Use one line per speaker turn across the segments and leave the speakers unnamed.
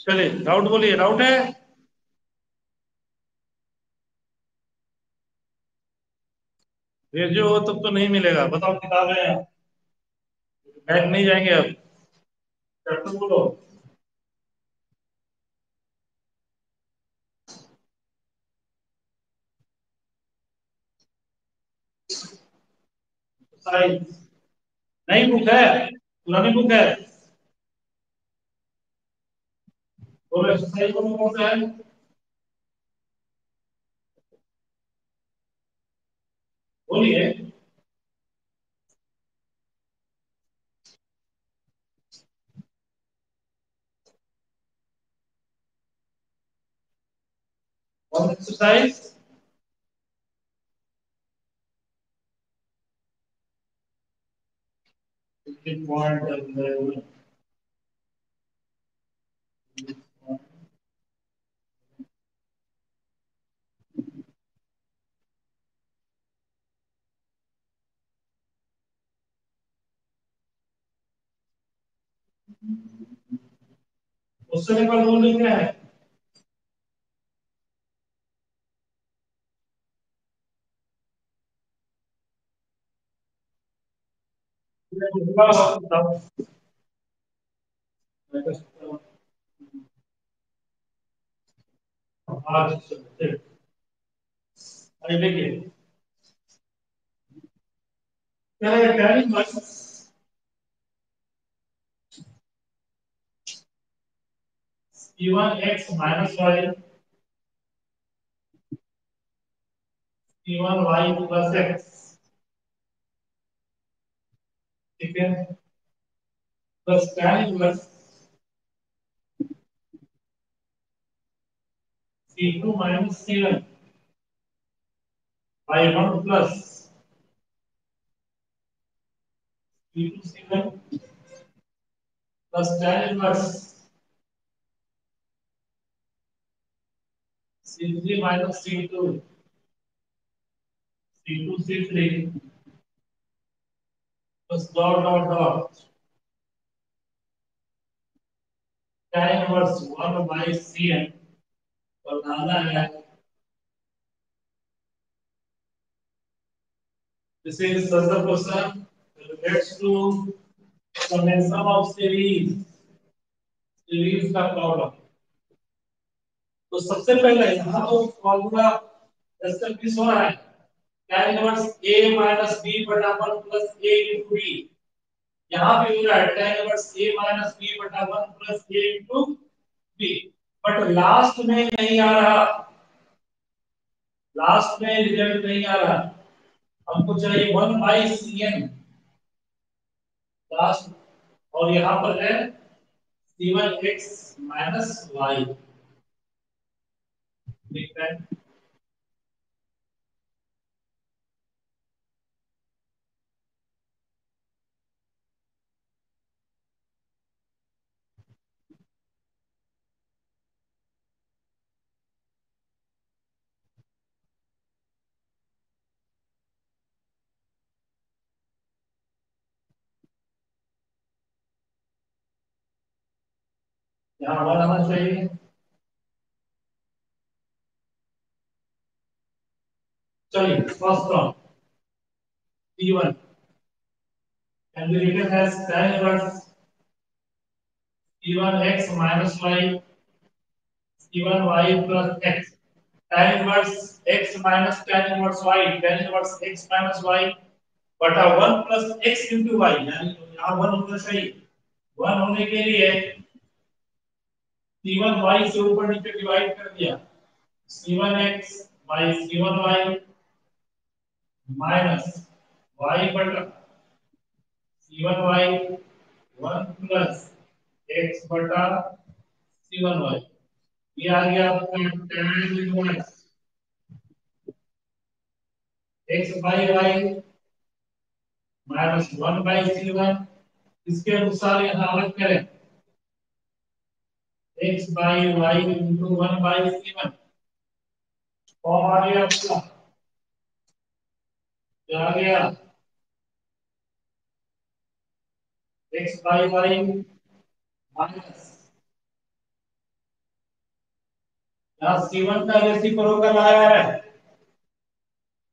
चलिए डाउट बोलिए, डाउट है? भेजे हो तब तो नहीं मिलेगा, बताओ किताब है? बैंक नहीं जाएंगे अब? चैप्टर बोलो। साइंस। नई बुक है? पुरानी बुक है? बोलो एक्सरसाइज बोलो कौन सा है? बोलिए। और एक्सरसाइज पॉइंट उससे पेपर बोल क्या है? आज देखिए क्या है, tan inverse c1 x minus y c1 y plus x, ठीक है, plus tan inverse c2 minus c1 y1 plus c2 c1 plus tan inverse c3 minus c2 c2 c3 plus dot dot dot tan inverse 1 by cn और नाना है। This is the question relates to summation of series का problem. तो सबसे पहले यहाँ तो formula establish हो रहा है, tan inverse a minus b बटा 1 प्लस a इनटू b। यहाँ भी हो रहा है tan inverse a minus b बटा 1 plus a into b। But last में नहीं आ रहा, लास्ट में रिजल्ट नहीं आ रहा, हमको चाहिए 1 बाई cn लास्ट। और यहाँ पर है c1 x माइनस y, ठीक है। यहाँ वन आना चाहिए। चलिए first term c1 can be written as tan inverse c1 x minus y c1 y plus x। tan inverse x minus tan inverse y, tan inverse x minus y बटा 1 plus x into y, यानी यहाँ 1 होना चाहिए। 1 होने के लिए c1 y से ऊपर नीचे डिवाइड कर दिया, c1 x by c1 y minus y बटा C1y 1 प्लस एक्स बटा C1y। ये आ गया आपका tan inverse x by y minus 1/C1। इसके अनुसार यहाँ अलग करें x by y into 1/C1। Form आ गया आपका, क्या आ गया एक्स बाई वाई माइनस यहाँ C1 का रेसिप्रोकल आया है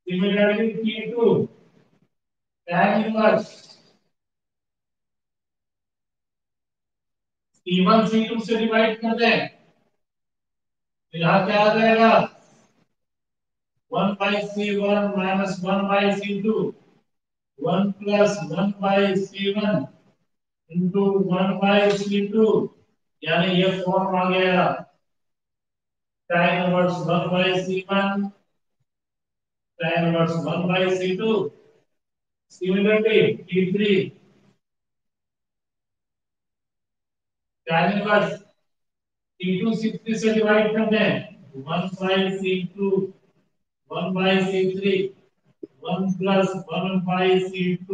similarly T2 tan inverse C1 C2 से डिवाइड कर दें तो यहाँ क्या आ जाएगा 1/C1 minus 1/C2 1 plus 1/C1 into 1/C2 यानी ये फॉर्म आ गया tan inverse 1/C1 tan inverse 1/C2। Similarly T3 tan inverse T2 C3 से डिवाइड कर दें 1/C2 1/C3 1 plus 1/C2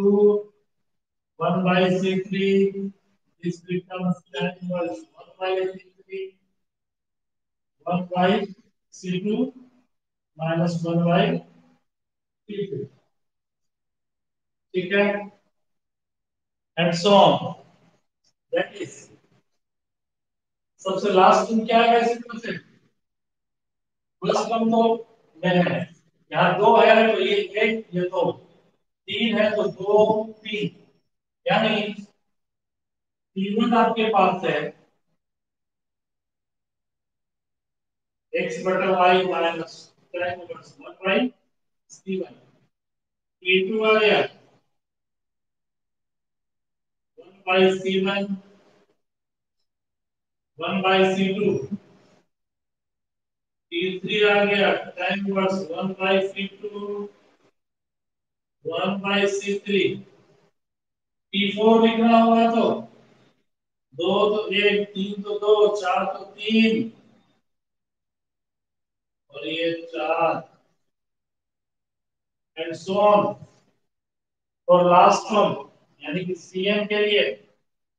1/C3 this becomes tan inverse 1/C3 1/C2 minus 1/C3। ठीक है and so on that is सबसे last में क्या है simple से प्लस कम तो में है यहाँ दो है तो ये एक ये दो तीन है तो दो तीन यानी तीन आपके पास है x बटा y minus tan inverse 1/C1 T2 आ गया 1/C1 1/C2 T3 आ गया tan inverse 1/C2 1/C3 T4 लिखना होगा तो दो तो एक तीन तो दो चार तो तीन और ये चार एंड सो ऑन और लास्ट वन यानी कि Cn के लिए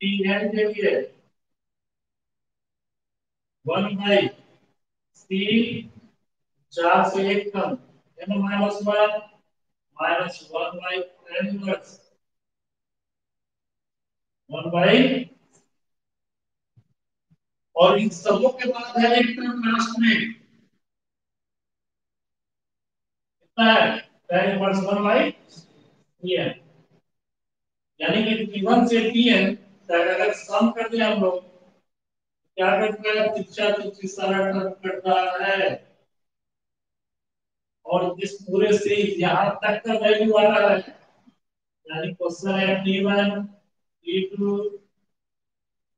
Tn के लिए 1/C चार से एक कम n minus 1 minus 1/tan inverse 1 और इन सबों के बाद है एक टर्म लास्ट में कितना है tan इनवर्स 1/Tn यानी कि T1 से Tn तक अगर सम कर दें हम लोग क्या करता है तिरछा तिरछी सारा टर्म करता है और इस पूरे से यहाँ तक का वैल्यू आ रहा है यानी क्वेश्चन है T1 T2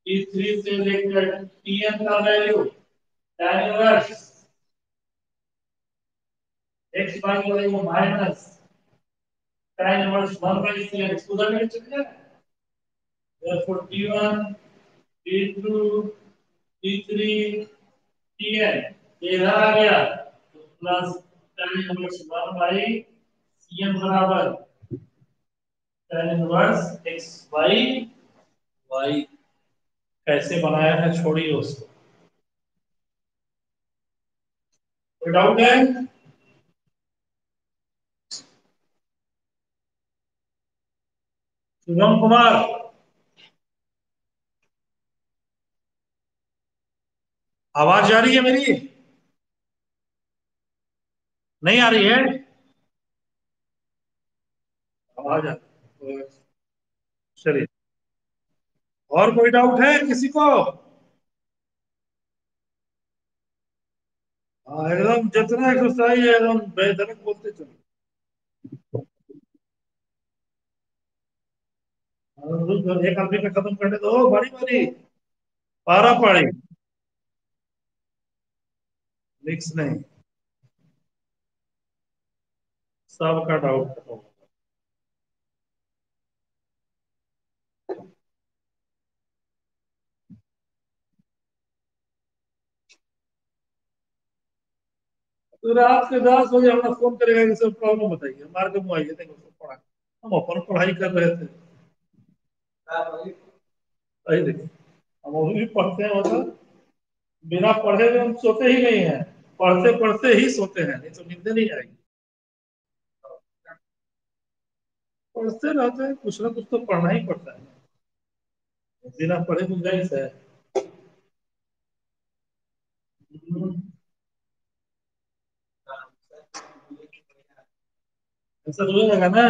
T3 से लेकर Tn का value tan inverse x by y minus tan inverse 1/Cn उधर ले चले जाए therefore T1 T2 T3 Tn ये इधर आ गया तो प्लस tan इनवर्स 1/Cn बराबर tan inverse x by y कैसे बनाया है छोड़िए उसको कोई डाउट है शुभम कुमार आवाज जा रही है मेरी नहीं आ रही है आवाज आ चलिए और कोई डाउट है किसी को हाँ एकदम जितना एक्सरसाइज है एकदम बेधड़क बोलते चलो एक आदमी पे खत्म करने दो बड़ी बड़ी पारा पाड़ी मिक्स नहीं सबका डाउट खत्म। तो रात के 10 बजे हमें फोन करेगा कि सर प्रॉब्लम बताइए, हमारे को मुआइए देंगे उसको पढ़ा, हम अपन पढ़ाई कर रहे थे। वही देखिए, हम अभी भी पढ़ते हैं, मतलब बिना पढ़े हुए हम सोते ही नहीं है, पढ़ते पढ़ते ही सोते हैं, नहीं तो नींद नहीं आएगी। पढ़ते रहते हैं, कुछ ना कुछ तो पढ़ना ही पड़ता है, बिना पढ़े गुंजाइश है। ऐसा तो रहेगा ना,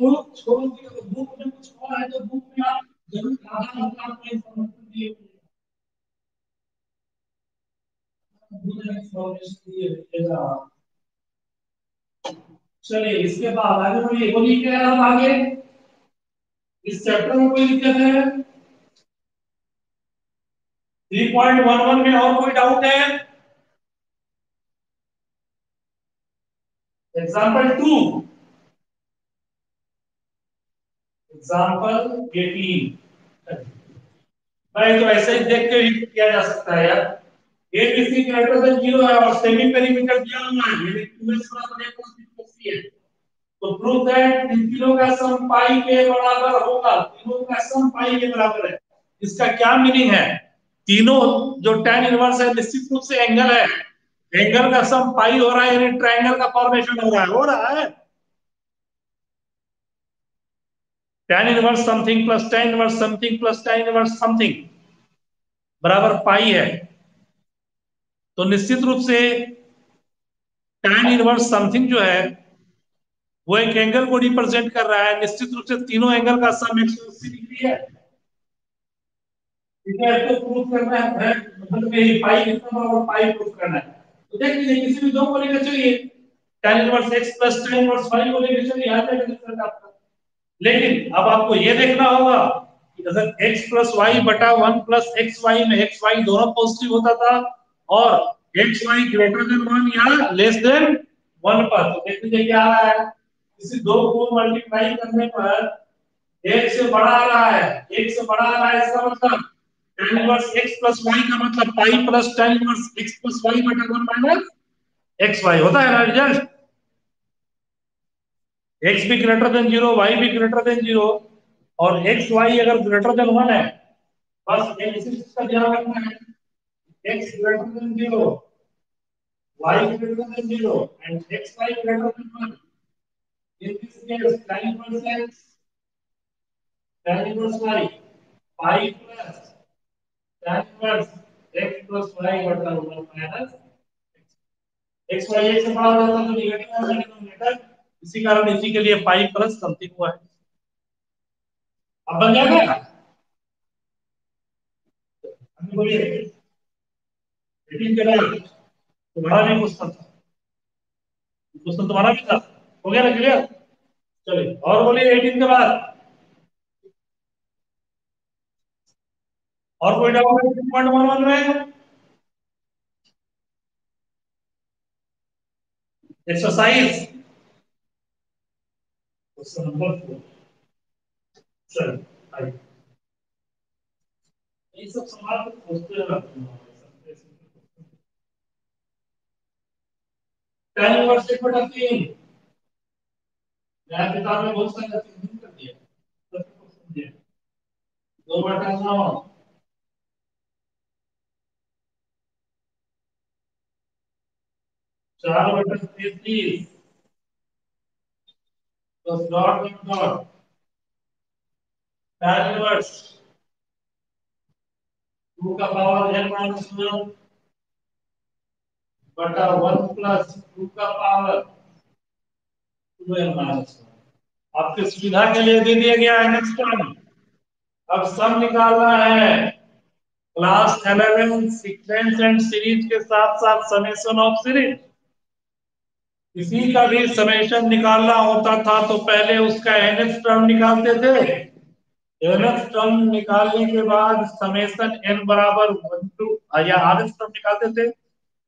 बुक में कुछ और है तो बुक में आप जरूर आधा घंटा आपको इन्फॉर्मेशन दिए, चलिए इसके बाद आगे बढ़िए, बोलिए क्या है हम आगे इस चैप्टर में कोई दिक्कत है? 3.11 में और कोई डाउट है? Example 2, example 18। भाई तो ऐसे ही देख के ही किया जा सकता है यार। ABC ग्रेटर देन 0 है और सेमी पेरीमीटर दिया हुआ है, यानी 2s बराबर 1 plus 3 है। तो प्रूव दैट इन तीनों का सम पाई के बराबर होगा, तीनों का सम पाई के बराबर है। इसका क्या मीनिंग है? तीनों जो tan इनवर्स है निश्चित रूप से एंगल है, एंगल का सम पाई हो रहा है, यानी ट्रायंगल का फॉर्मेशन हो रहा है। tan inverse something plus tan inverse something plus tan inverse something बराबर पाई है। तो निश्चित रूप से tan इनवर्स समथिंग जो है वो एक एंगल को रिप्रेजेंट कर रहा है, निश्चित रूप से तीनों एंगल का सम 180 डिग्री है। ठीक है, इसको प्रूफ करना है, मतलब कि पाई कितना बराबर पाई प्रूफ करना है। तो देख लीजिए किसी भी दो को लेकर चलिए, tan inverse x plus tan inverse y को लेकर चलिए, आ जाएगा रिजल्ट आपका। लेकिन अब आपको ये देखना होगा कि अगर x प्लस वाई बटा 1 प्लस एक्स वाई में एक्स वाई दोनों पॉजिटिव होता था और एक्स वाई ग्रेटर देन 1 या लेस देन 1 पर, तो देख लीजिए क्या आ रहा है, इसी दो को मल्टीप्लाई करने पर एक से बड़ा आ रहा है, एक से बड़ा आ रहा है, इसका मतलब tan inverse x plus y का मतलब pi plus tan inverse x plus y बटा 1 माइनस एक्स वाई होता है ना रिजल्ट। x भी ग्रेटर देन 0, y भी ग्रेटर देन 0 और एक्स वाई अगर ग्रेटर देन 1 है, बस एक इसी चीज का ध्यान रखना है, x greater than 0, y greater than 0 and xy greater than 1. In this case, tan inverse x, tan inverse y, pi plus tan inverse x plus y बटा 1 minus x y एक से बड़ा हो जाता है तो निगेटिव हो जाएगा डिनोमिनेटर, इसी कारण इसी के लिए पाई प्लस समथिंग हुआ है। अब बन जाएगा, अभी बोलिए 18 के बाद तुम्हारा भी क्वेश्चन था, क्वेश्चन तुम्हारा भी था, हो गया ना क्लियर? चलिए और बोलिए 18 के बाद और कोई डाउट है 2.11 में? Exercise question number 4। चलिए आइए, ये सब सवाल तो पूछते रहते हैं, tan इनवर्स 1/3 मैं किताब में बहुत सारे चीजें कर दिया, 2/9, 4/33 plus dot dot dot tan inverse 2 का पावर n माइनस 1 बटा 1 प्लस 2 का पावर 2n माइनस 1। आपकी सुविधा के लिए दे दिया गया है नेक्स्ट टर्म। अब सम निकालना है क्लास 11 सीक्वेंस एंड सीरीज के साथ साथ समेशन ऑफ सीरीज। किसी का भी समेशन निकालना होता था तो पहले उसका nth टर्म निकालते थे, nth टर्म निकालने के बाद समेशन n बराबर 1 टू या rth टर्म निकालते थे,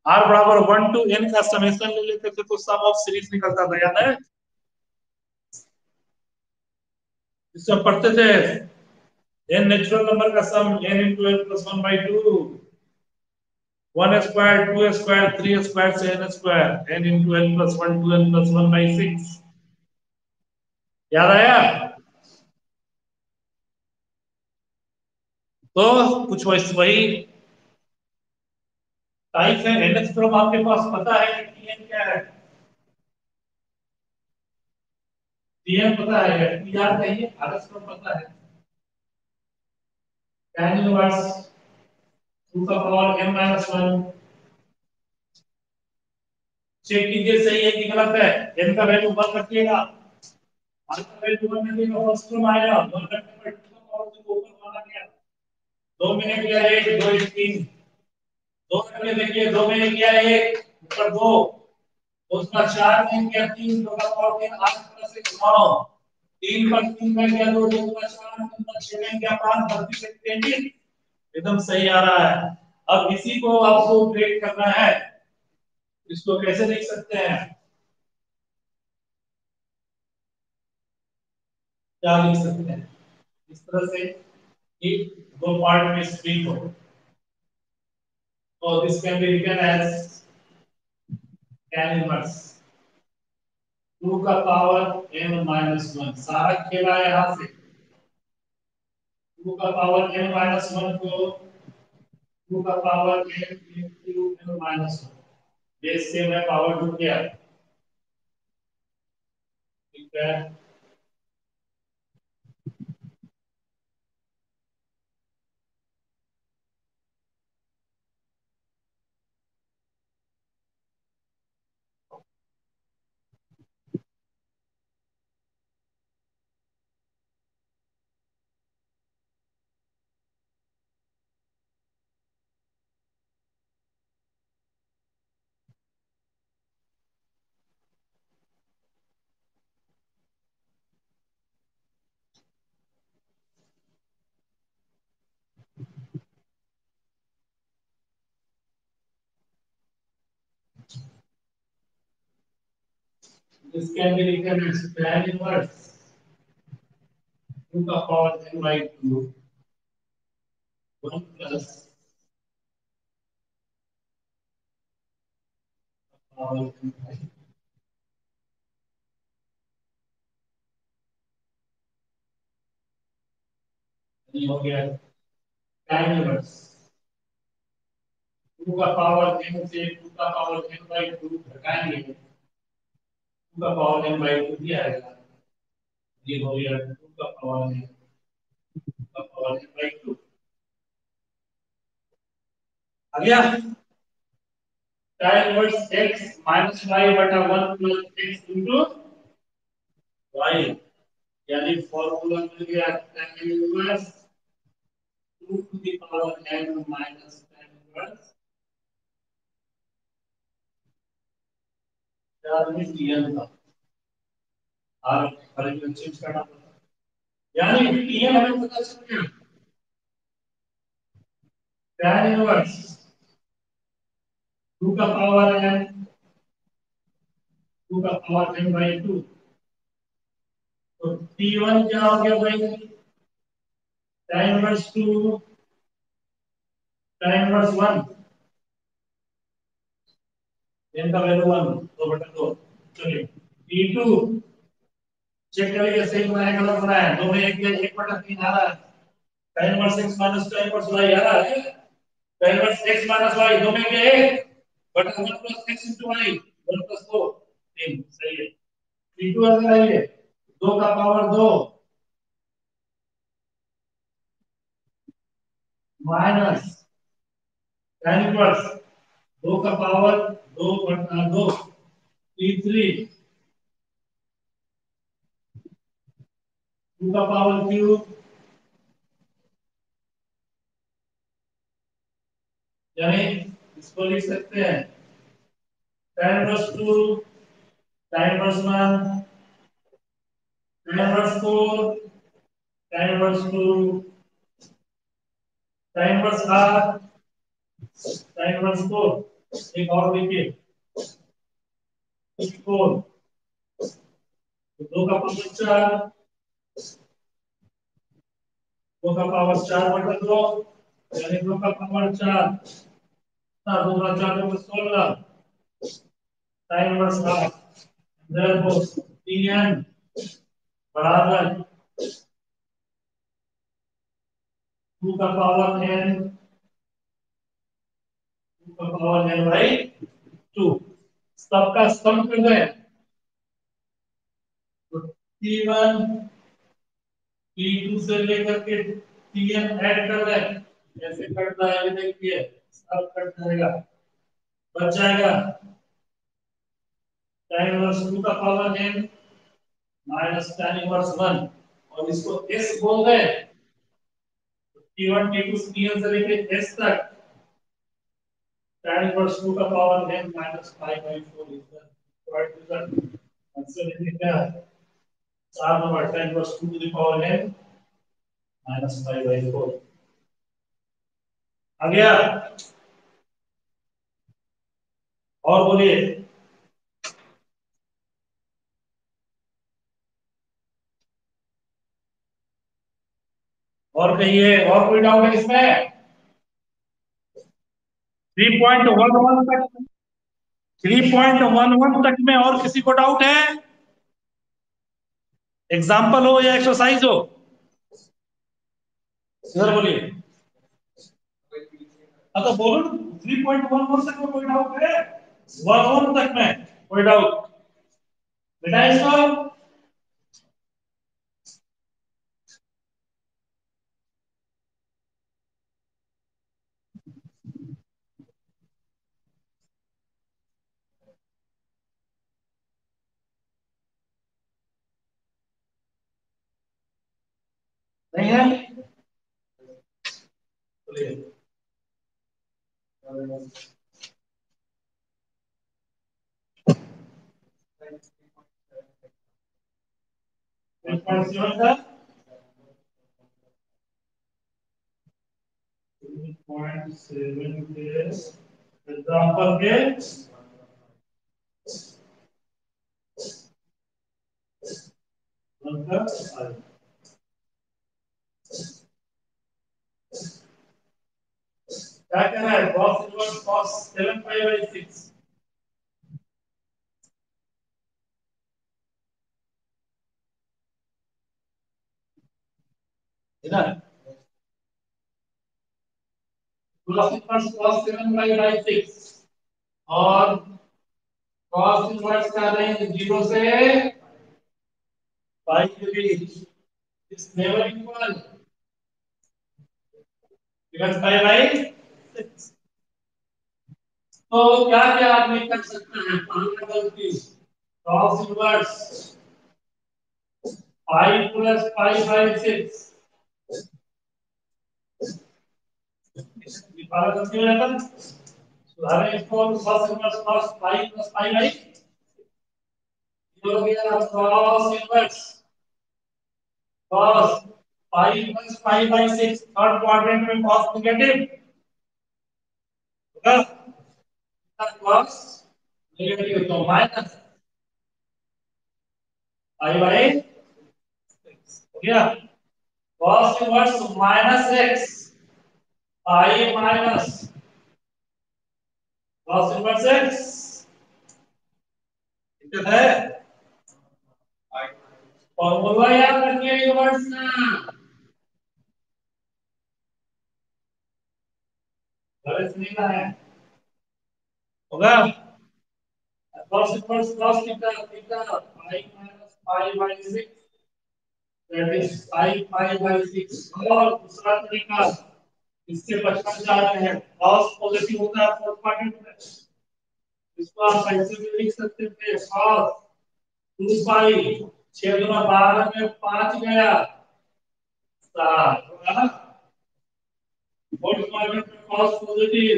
आर बराबर 1 to n का समेशन ले लेते थे तो सम ऑफ सीरीज निकलता था, याद है? इसमें पढ़ते थे n नेचुरल नंबर का सम n into n plus 1 by 2, 1 square 2 square 3 square से n square, n into n plus 1 2 n plus 1 by 6। याद आया? तो कुछ वही टाइप है। nth क्रम आपके पास पता है कि tn क्या है? tn पता है, tr कहिए, आदर्श क्रम पता है। tan इनवर्स 2 का पावर n minus 1। चेक कीजिए सही है कि गलत है। n का वैल्यू 1 रखिएगा, r का वैल्यू 1 रखिएगा, फर्स्ट क्रम आएगा 1 रखने पर 2 का पावर से ऊपर माना गया। 2 में किया 1 2 3, 2 करके देखिए, 2 में किया 1 ऊपर 2, उसका 4 में किया 3, 2 का पावर 3 8 प्लस 1 9, 3 पर 3 में किया 2, 2 का 4, 3 पर 6 में किया 5, 32 33। एकदम सही आ रहा है। अब इसी को आपको ब्रेक करना है। इसको कैसे लिख सकते हैं? क्या लिख सकते हैं इस तरह से कि दो पार्ट में स्प्लिट हो। तो this can be written as tan inverse 2 का पावर n माइनस 1। सारा खेला है यहां से। 2 का पावर n माइनस 1 को 2 का power n into n minus 1, base से मैं पावर जुड़ गया। ठीक है, this can be written as tan inverse 2 का power n by 2 1 plus power n by 2। ये हो गया tan इनवर्स 2 का पावर n से 2 का पावर n by 2 घटाएंगे, 2 का पावर n by 2 दिया आएगा। ये हो गया 2 का पावर n, 2 का पावर n by 2 आ गया। tan inverse x minus y बटा 1 प्लस x इंटू y, यानी फॉर्मूला मिल गया tan inverse 2 to the power n minus tan inverse 4 में dn था। और हर एक चेंज करना पड़ता, यानी dn हमें पता चल गया। tan इनवर्स 2 का पावर n, 2 का पावर n by 2, तो t1 क्या हो गया भाई? tan inverse 2 tan inverse 1, n का वैल्यू 1 2 बटा 2। चलिए t2 चेक करिए सही बनाया गलत बनाया। 2 में 1 बटा 3 आ रहा है। tan inverse x minus tan inverse y आ रहा है। tan inverse x minus y 2 में 1 बटा 1 plus x into y 1 plus 2 3। सही है। t2 अंदर आइए, 2 का पावर 2 माइनस tan इनवर्स 2 का पावर 2 बटा 2 t3 2 का पावर क्यूब, यानी इसको लिख सकते हैं tan inverse 2 tan inverse 1 tan inverse 4 tan inverse 2 tan inverse r tan inverse 4। एक और देखिए 4, दो का पावर 4, दो का पावर 4 बटा 2, यानी दो का पावर 4, दो का 4 तो 16 टाइम वर्स हाफ, therefore Tn बराबर 2 का पावर n, 2 का पावर n बाई 2, सबका सम कर रहे हैं तो T1 T2 से लेकर के Tn ऐड कर रहे हैं, कैसे कटता है ये देखिए, सब कट जाएगा, बच जाएगा tan इनवर्स 2 का power n minus tan inverse 1, और इसको s बोल रहे हैं, T1 T2 Tn से लेके s तक tan इनवर्स 2 का power n minus 5/4 is the right result. Answer लिखिए क्या है, 4 number tan inverse 2 to the power n minus 5/4 आ गया। और बोलिए, और कहिए, और कोई डाउट है इसमें? 3.11 तक, 3.11 तक में और किसी को डाउट है? एग्जाम्पल हो या एक्सरसाइज हो, इधर बोलिए। हाँ तो बोलो, 3.11 तक में कोई डाउट है? 11 तक में कोई डाउट? बेटा इसको नहीं है, बोलिए। 3.7 का 3.7 के एग्जाम्पल के मतलब क्या कह रहा है, cos inverse cos 7 pi by 6, इधर cos inverse cos 7 pi by 6 और cos इनवर्स का रेंज 0 से पाई के बीच, इस never equal because pi by 6। तो क्या क्या आदमी कर सकता है, पहला गलती cos inverse pi plus pi by 6, पहला गलती हो जाता है, सुधारें इसको, cos inverse cos pi plus pi by, ये हो गया cos inverse cos pi plus pi by 6, third quadrant में cos नेगेटिव होगा, cos नेगेटिव तो माइनस पाई बाई 6 हो गया, cos inverse minus x pi minus cos inverse x, दिक्कत है? फॉर्मूला याद रखिए इनवर्स का, गलत नहीं है, होगा cos inverse cos theta theta pi minus pi by 6, that is pi pi by 6, और दूसरा तरीका इससे बचना चाह रहे हैं, cos पॉजिटिव होता है फोर्थ क्वाड्रेंट में, इसको आप ऐसे भी लिख सकते थे cos 2 पाई 6 गुना 12 में 5 गया 7 होगा, फोर्थ क्वाड्रेंट में cos positive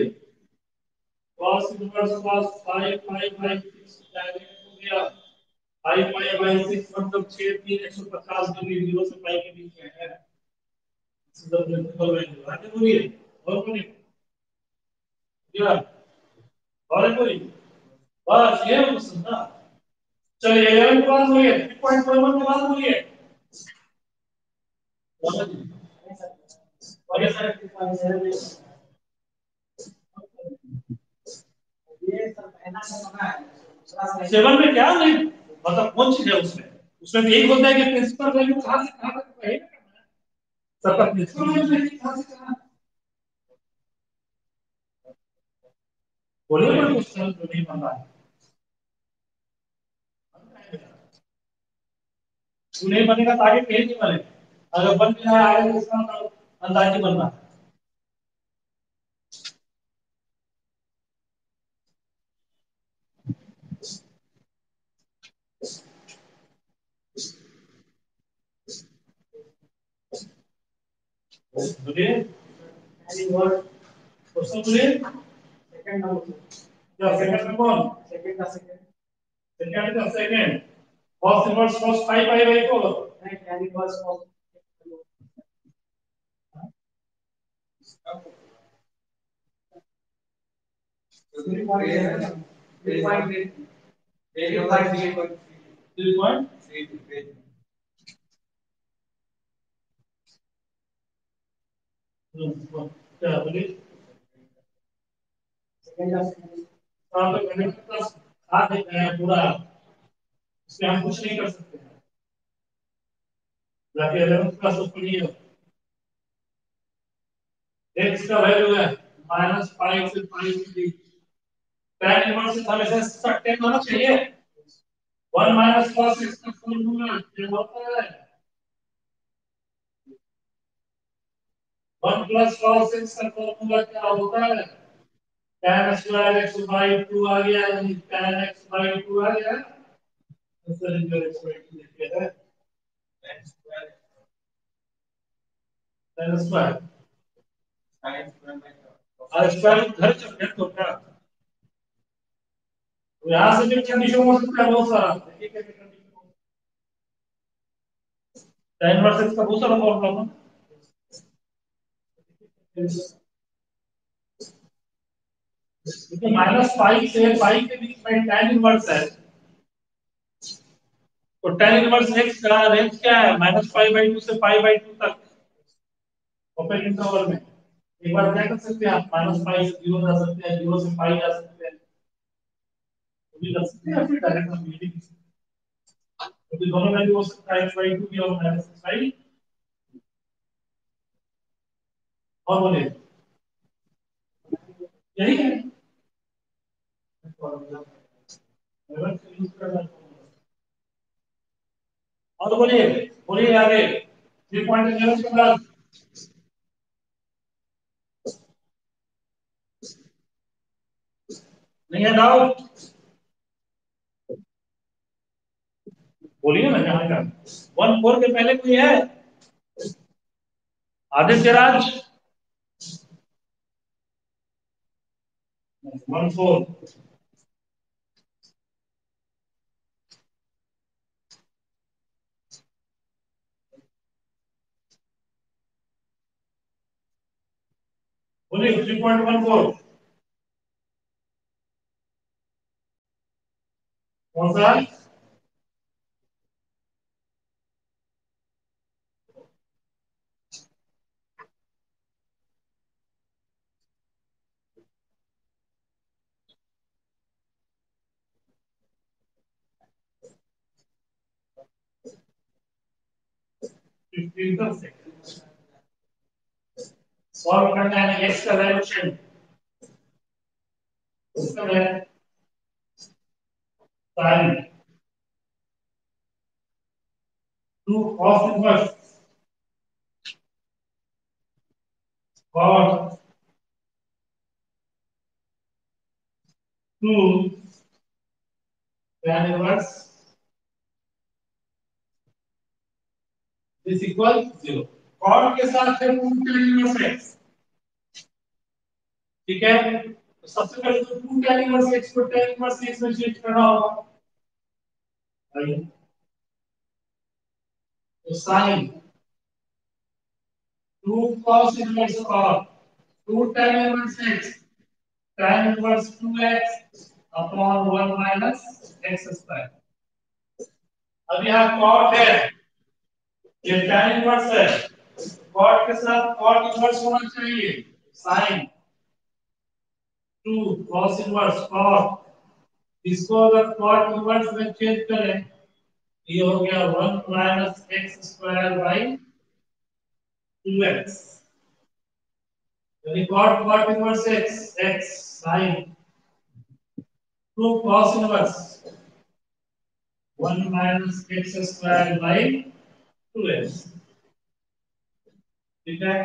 cos inverse cos pi pi by 6 direct हो गया, पाई पाई बाई 6 मतलब 6 3 150 डिग्री 0 से पाई के बीच में है, सीधा प्रिंसिपल वैल्यू आगे बोलिए, और बोलिए क्या और कोई बस ये क्वेश्चन था। चलिए 11 के बाद बोलिए 3.11 के बाद बोलिए। और ये सर ये सब पहला करना है। सेवन में क्या नहीं मतलब कौन चीज है उसमें। उसमें तो यही होता है कि प्रिंसिपल वैल्यू कहां से कहां तक रहेगा। सबका प्रिंसिपल वैल्यू कहां से कहां। बोलिए कोई क्वेश्चन जो नहीं बन रहा है। तू नहीं बनेगा तो आगे कहीं नहीं बनेगा। अगर बन गया है आगे तो इसका मतलब अंदाज ही बन रहा है। बोलिए पहली वर्ड क्वेश्चन बोलिए। सेकंड नंबर या सेकंड में कौन सेकंड का सेकंड सेकंड का second cos inverse cos pi pi by 4 नहीं tan इनवर्स cos 3.3 क्या बोलिए सेकंड का सेकंड हाँ तो कनेक्ट प्लस आ देते हैं पूरा। इसमें हम कुछ नहीं कर सकते हैं। जाके 11 प्लस उसको नहीं x का वैल्यू है माइनस पाई से पाई के बीच tan इनवर्स से हमेशा इसका tan होना चाहिए। 1 माइनस cos x का फॉर्मूला ये होता है 1 प्लस cos x का फॉर्मूला क्या होता है tan स्क्वायर x बाई 2 आ गया यानी tan x बाई 2 आ गया। तो सर इधर x बाई 2 लिखते हैं tan स्क्वायर और स्क्वायर घर चल गया तो क्या। तो यहाँ से भी कंडीशन हो सकता है बहुत सारा देखिए क्या कंडीशन tan इनवर्स x का बहुत सारा फॉर्मूला ना। क्योंकि माइनस पाई से पाई के बीच में tan इनवर्स है। तो tan इनवर्स x का रेंज क्या है माइनस पाई बाई 2 से पाई बाई 2 तक ओपन इंटरवल में। एक बार क्या कर सकते हैं आप माइनस पाई से 0 जा सकते हैं 0 से पाई जा सकते हैं वो भी कर सकते हैं फिर डायरेक्ट हम ये भी कर सकते हैं। क्योंकि दोनों वैल्यू हो सकता है x बाई 2 भी और माइनस पाई और बोले यही है। और बोलिए बोलिए आगे 3.11 के बाद नहीं है डाउट बोलिए ना जहां का 1 4 के पहले कोई है आदित्य राज 1 4 बोलिए 3.14 कौन सा 15 का सेकंड सॉल्व करना है x का वैल्यू उसका है sin 2 cos inverse cos 2 tan inverse is equal 0 cos के साथ है 2 tan इनवर्स x ठीक है तो सबसे पहले तो 2 tan इनवर्स x को tan इनवर्स x में शिफ्ट करना होगा आइए तो sin 2 cos इनवर्स और 2 tan inverse x tan inverse 2x upon 1 minus x square. अब यहाँ cot है, ये tan inverse है, cot के साथ cot inverse होना चाहिए, sin 2 cos inverse cot, इसको अगर cot inverse में चेंज करें, ये हो गया 1 minus x square by 2x, यानी cot inverse x sin 2 cos inverse 1 minus x square by 2x, ठीक है,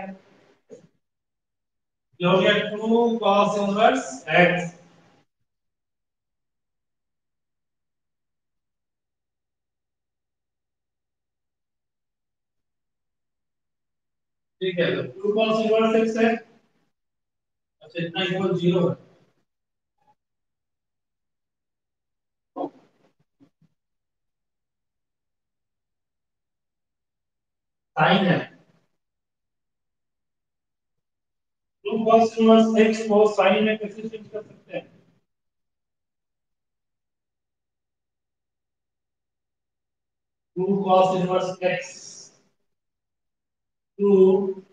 ये हो गया 2 cos inverse x, ठीक है, तो 2 cos inverse x है, अच्छा इतना इक्वल 0 है, साइन है, 2 cos inverse x को साइन में कैसे चेंज कर सकते हैं, 2 cos inverse x 2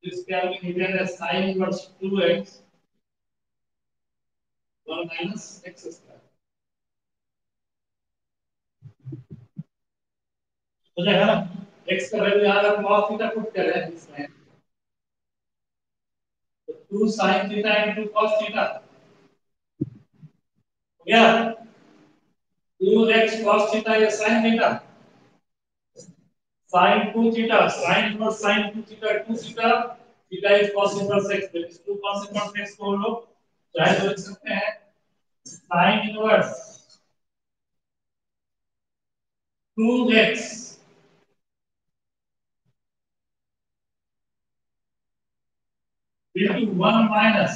this can be written as sin inverse 2x 1 minus x square, हो जाएगा ना, x का वैल्यू यहाँ पर cos थीटा पुट करें इसमें, तो 2 sin theta into cos theta हो गया, 2x cos थीटा या sin theta, sin 2 theta sin inverse sin 2 theta 2 theta theta is cos inverse x, तो इस 2 cos inverse x को हम लोग चाहे तो लिख सकते हैं sin inverse 2x into 1 minus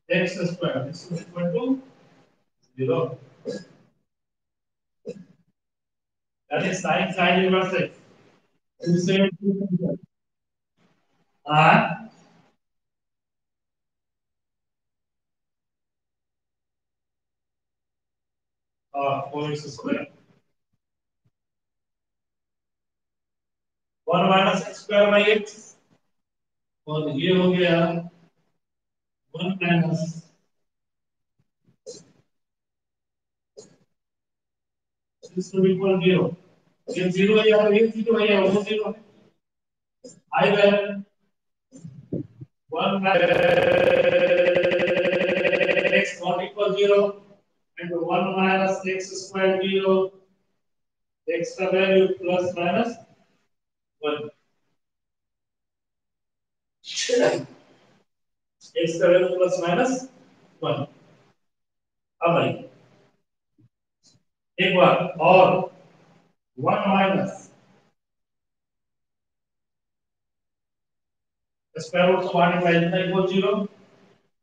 x square, this is equal to 0, that is sin inverse x, 2 से 2 हाँ 4x square 1 minus x square by x, और ये हो गया 1 minus this will equal 0, ये 0 है या ये 0 है या वो 0 है, either 1 x not equal 0 and 1 minus x square 0, x का वैल्यू प्लस माइनस 1, x का वैल्यू प्लस माइनस 1, अब भाई एक बार और 1 माइनस स्क्वायर रूट को मल्टीप्लाई करना इक्वल 0,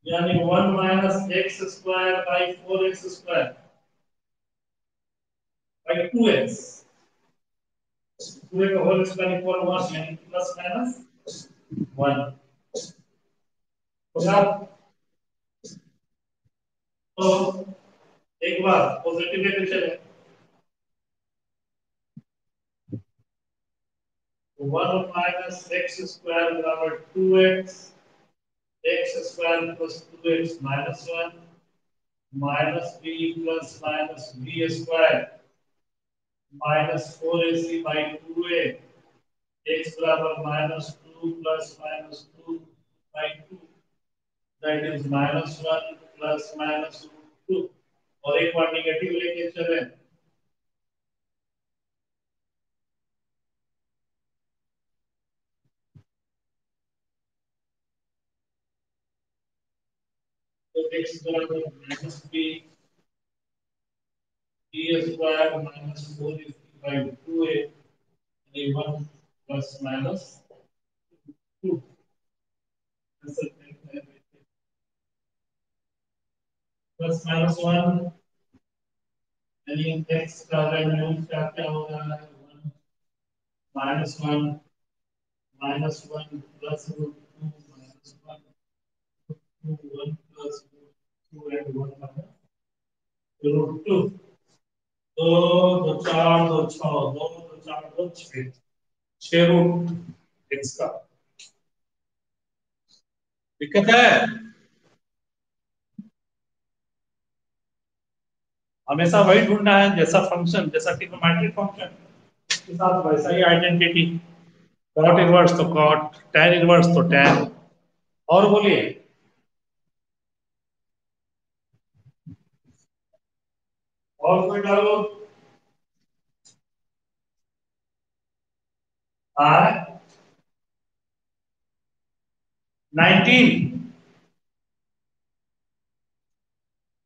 यानी 1 minus x square by 4x square by 2x, 2 का होल स्क्वायर इक्वल 1, यानी प्लस माइनस 1 होगा, तो एक बार पॉजिटिव लेके चले, 1 minus x square बराबर 2x, x square plus 2x minus 1, minus b plus minus b square minus 4ac by 2a, x बराबर minus 2 plus minus 2 by 2, that is minus 1 plus minus 2, और एक बार negative लेके चले, तो x बराबर minus b square minus 4ac by 2a, a1 plus minus 2, plus minus 1 यानी x का value क्या क्या हो रहा है, -1 -1 plus root 2 -1 1 plus root 2 and 1 root 2। दो दो चार दो छह, दो दो चार दो छह, छह रूट x का। दिक्कत है? हमेशा वही ढूंढना है जैसा फंक्शन, जैसा ट्रिग्नोमेट्रिक फंक्शन उसके साथ वैसा ही आइडेंटिटी। कॉट इनवर्स तो कॉट, tan इनवर्स तो tan। और बोलिए। और कोई डालो। 19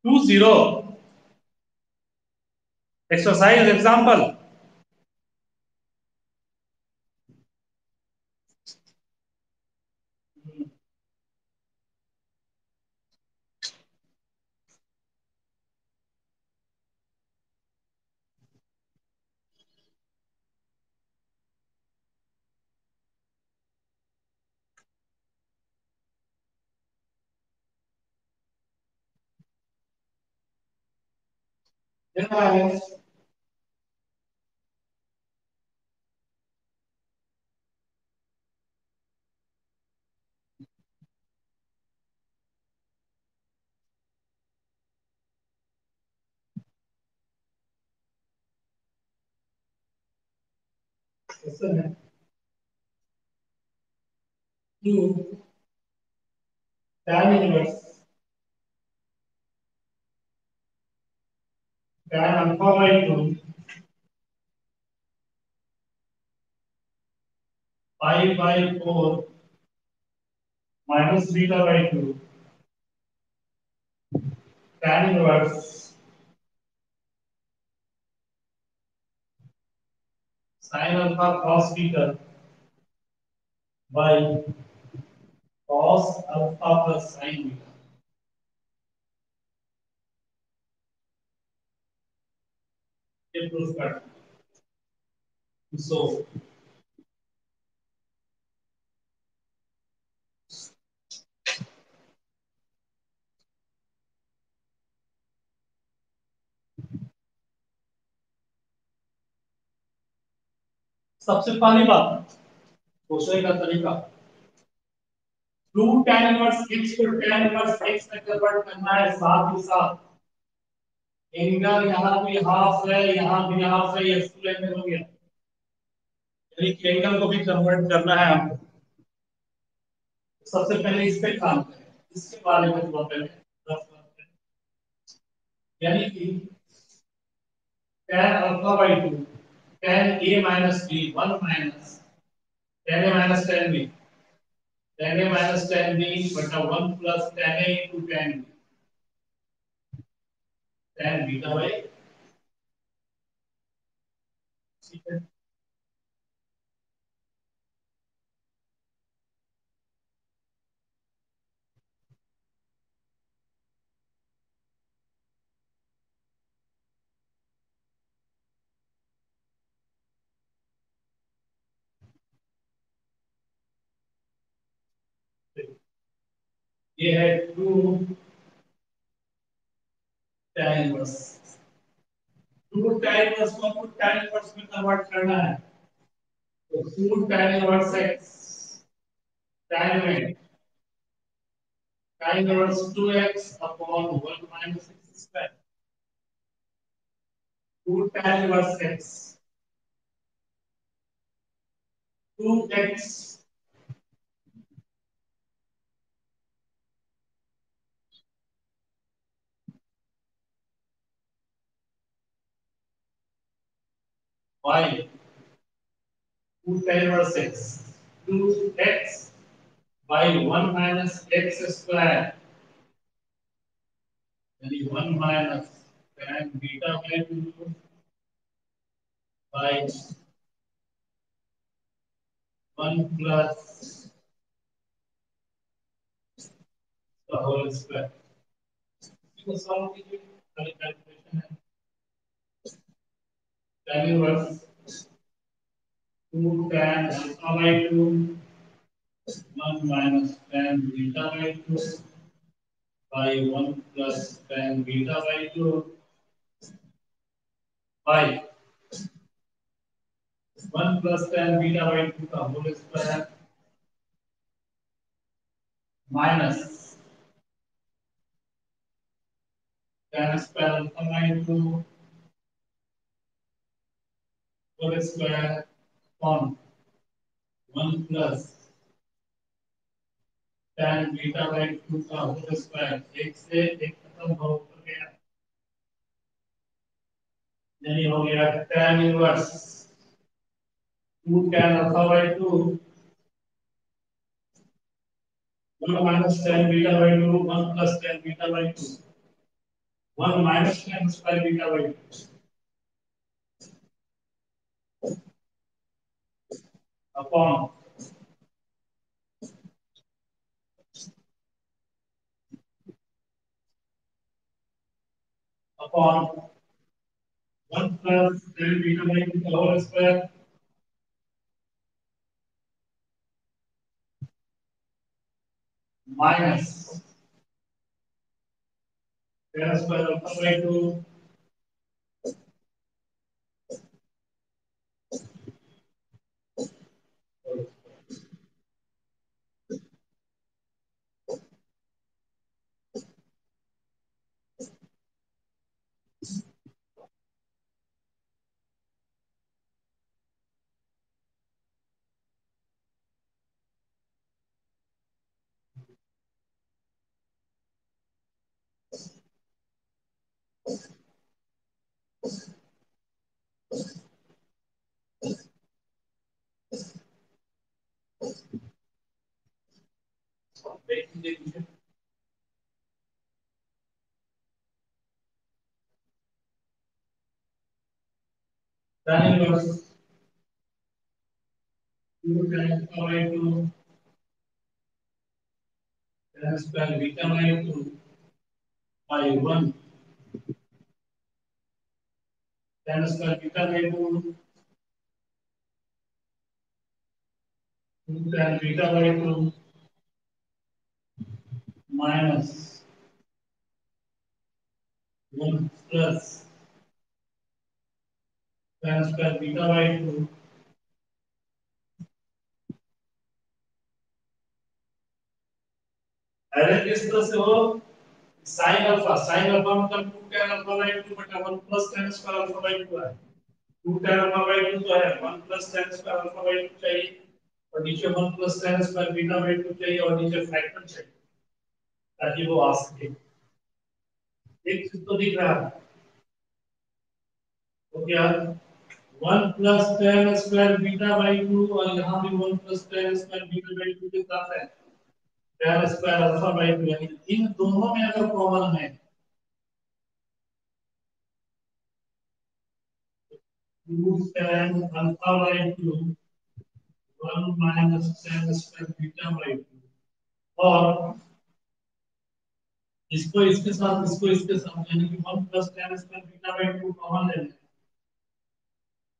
20 exercise example. tan inverse tan alpha by 2 pi by 4 minus beta by 2 tan inverse sin alpha cos beta by cos alpha plus sin beta. ये proof कर। सो सबसे पहली बात सोचने का तरीका, टू tan इनवर्स x को tan इनवर्स x में कन्वर्ट करना है, साथ ही साथ एंगल यहाँ भी हाफ है, यहाँ भी हाफ है, ये फुल एंगल हो गया। यानी कि एंगल को भी कन्वर्ट करना है हमको। सबसे पहले इस पे काम करें, इसके बारे में थोड़ा पहले रफ करते हैं। यानी कि tan alpha by 2 tan a minus b 1 minus tan a minus tan b, tan a minus tan b बटा 1 plus tan a into tan b, tan beta by. ठीक है, ये है 2 tan इनवर्स। 2 tan इनवर्स को हमको tan inverse में convert करना है, तो 2 tan इनवर्स x tan में tan inverse 2x upon 1 minus x square. 2 tan inverse x 2x y 2 tan inverse x 2x by 1 minus x square, यानी 1 minus tan beta by 2 by 1 plus the whole square। इसको solve कीजिए, सारी calculation है। tan inverse 2 tan alpha by 2 1 minus tan beta by 2 by 1 plus tan beta by 2 by 1 plus tan beta by 2 का whole square minus tan square alpha by 2 whole square upon 1 plus tan beta by 2 का whole square एक से एक खत्म हो गया यानी हो गया tan inverse 2 tan alpha by 2 1 minus tan beta by 2 1 plus tan beta by 2 1 minus tan square beta by 2 upon upon 1 plus tan beta by 2 का whole square minus tan square alpha by 2 tan inverse 2 tan alpha by 2 tan square beta by 2 by 1 tan square beta by 2 2 tan beta by 2 minus 1 plus tan square beta by 2 अरे किस तरह से हो sin alpha मतलब 2 tan alpha by 2 बटा 1 plus tan square alpha by 2 है 2 tan alpha by 2 तो है 1 plus tan square alpha by 2 चाहिए और नीचे 1 plus tan square beta by 2 चाहिए और नीचे फैक्टर चाहिए ताकि वो आ सके एक चीज तो दिख रहा है तो क्या 1 plus tan square beta by 2 और यहाँ भी 1 plus tan square beta by 2 के साथ है tan स्क्वायर अल्फा by 2 यानी इन दोनों में अगर कॉमन है 2 tan alpha by 2 1 minus tan square beta by 2 और इसको इसके साथ यानी कि 1 plus tan square beta by 2 common लेना है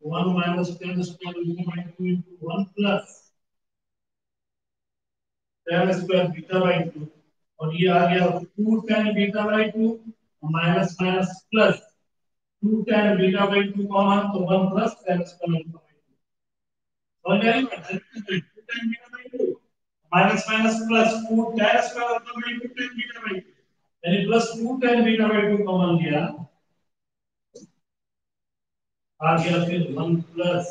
1 minus tan square beta by 2 into 1 plus tan square beta by 2 और ये आ गया 2 tan beta by 2 minus minus plus 2 tan beta by 2 common तो 1 plus tan square beta by 2 और यही बात है 2 tan beta by 2 minus minus plus 2 tan square beta by 2 tan beta by 2 यानी plus 2 tan beta by 2 common लिया आ गया फिर 1 plus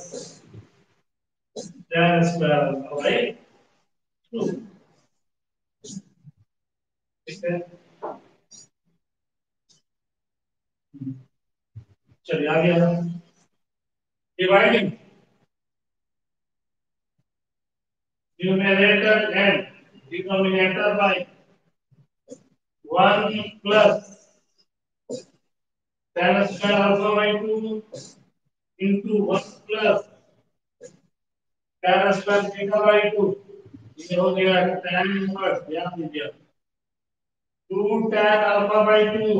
tan square beta by 2 ठीक है चलिए आ गया dividing numerator and denominator by 1 plus tan square alpha by 2 into 1 plus tan square beta by 2 ये हो गया tan इनवर्स ध्यान दीजिए 2 tan alpha by 2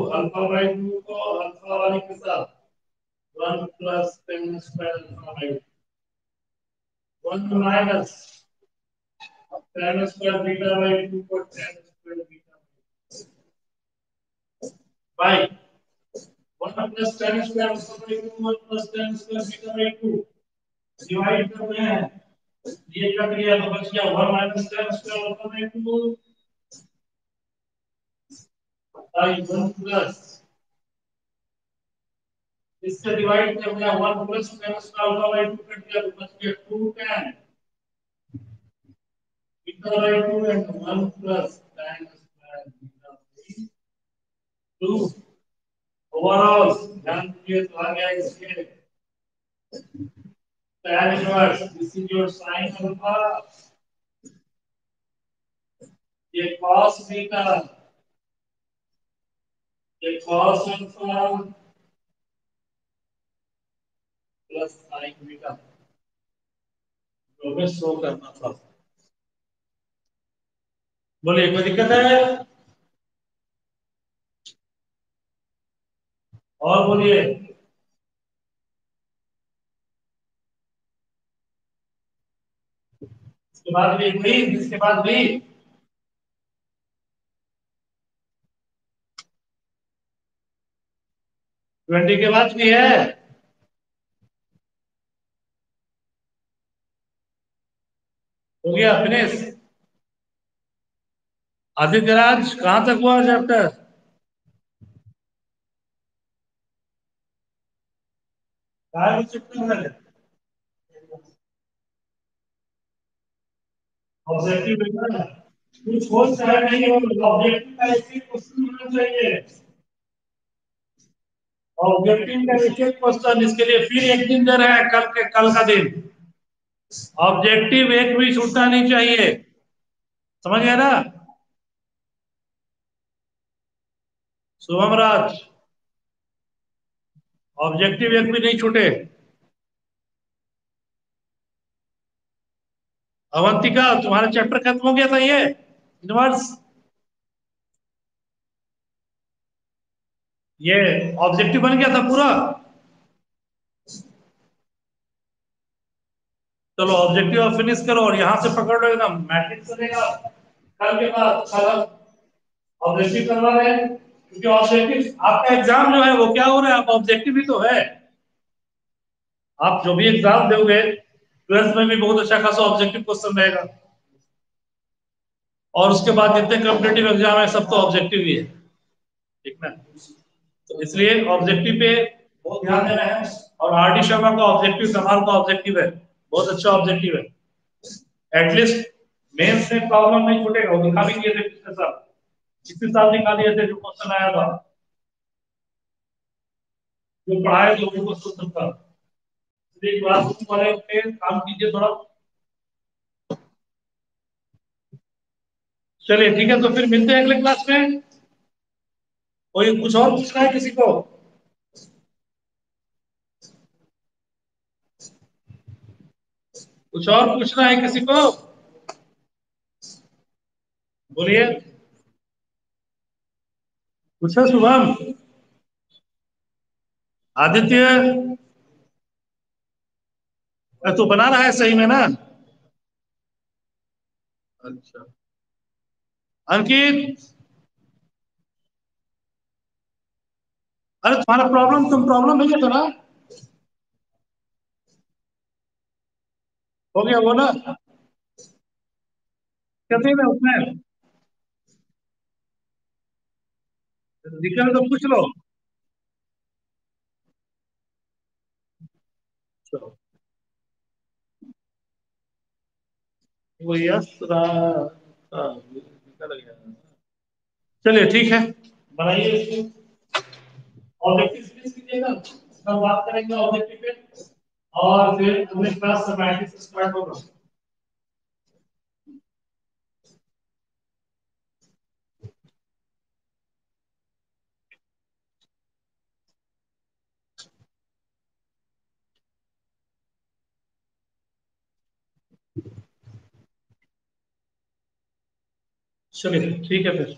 को अल्फा वाले के साथ 1 plus tan square alpha by 1 minus tan square beta by 2 for tan square beta by 1 plus tan square alpha by 2 1 plus tan square beta by 2 divide कर रहे हैं ये कट गया तो बच गया 1 minus tan square alpha by 2 by 1 plus इससे divide कर दिया 1 plus tan square alpha by 2 cut गया तो बच गया 2 tan beta by 2 and 1 plus tan square beta by 2 overall ध्यान दीजिए तो आ गया इसके tan inverse this is your sin alpha ये cos बीटा ये cos alpha plus sin beta जो हमें शो करना था। बोलिए कोई दिक्कत है और बोलिए इसके बाद भी कोई इसके बाद भी 20 के बाद भी है हो गया फिनिश। आदित्य राज कहां तक हुआ चैप्टर कहां चैप्टर है ऑब्जेक्टिव पेपर कुछ हो चाहे नहीं हो ऑब्जेक्टिव का एक ही क्वेश्चन होना चाहिए ऑब्जेक्टिव का एक एक क्वेश्चन इसके लिए फिर एक दिन दे रहे हैं कल का दिन ऑब्जेक्टिव एक भी छूटना नहीं चाहिए समझ गए ना शुभम राज ऑब्जेक्टिव एक भी नहीं छूटे अवंतिका तुम्हारा चैप्टर खत्म हो गया था ये यूनिवर्स ये ऑब्जेक्टिव बन गया था पूरा चलो ऑब्जेक्टिव आप फिनिश करो और यहां से पकड़ लो एकदम मैट्रिक्स चलेगा कल के बाद कल ऑब्जेक्टिव करवा रहे हैं क्योंकि ऑब्जेक्टिव आपका एग्जाम जो है वो क्या हो रहा है आप ऑब्जेक्टिव ही तो है आप जो भी एग्जाम दोगे 12th में भी बहुत अच्छा खासा ऑब्जेक्टिव क्वेश्चन रहेगा और उसके बाद जितने कॉम्पिटेटिव एग्जाम है सब तो ऑब्जेक्टिव ही है ठीक ना तो इसलिए ऑब्जेक्टिव पे बहुत ध्यान देना है और आर डी शर्मा का ऑब्जेक्टिव कमाल का ऑब्जेक्टिव है बहुत अच्छा ऑब्जेक्टिव है एटलीस्ट मेंस में प्रॉब्लम नहीं छूटेगा वो दिखा भी दिए थे पिछले साल इसी साल दिखा दिए थे जो क्वेश्चन आया था जो पढ़ाए थे वो क्वेश्चन था इसलिए क्लास वाले पे काम कीजिए थोड़ा चलिए ठीक है तो फिर मिलते हैं अगले क्लास में कोई कुछ और पूछना है किसी को कुछ और पूछना है किसी को बोलिए पूछो शुभम आदित्य तो बना रहा है सही में ना अच्छा अंकित अरे तुम्हारा प्रॉब्लम तुम प्रॉब्लम भेजे तो ना हो गया वो ना कहते हैं उसमें दिक्कत तो पूछ लो चलो वो यस निकल गया चलिए ठीक है बनाइए इसको ऑब्जेक्टिव फिनिश कीजिएगा हम बात करेंगे ऑब्जेक्टिव पे और फिर अगले क्लास से मैट्रिक्स स्टार्ट होगा चलिए ठीक है फिर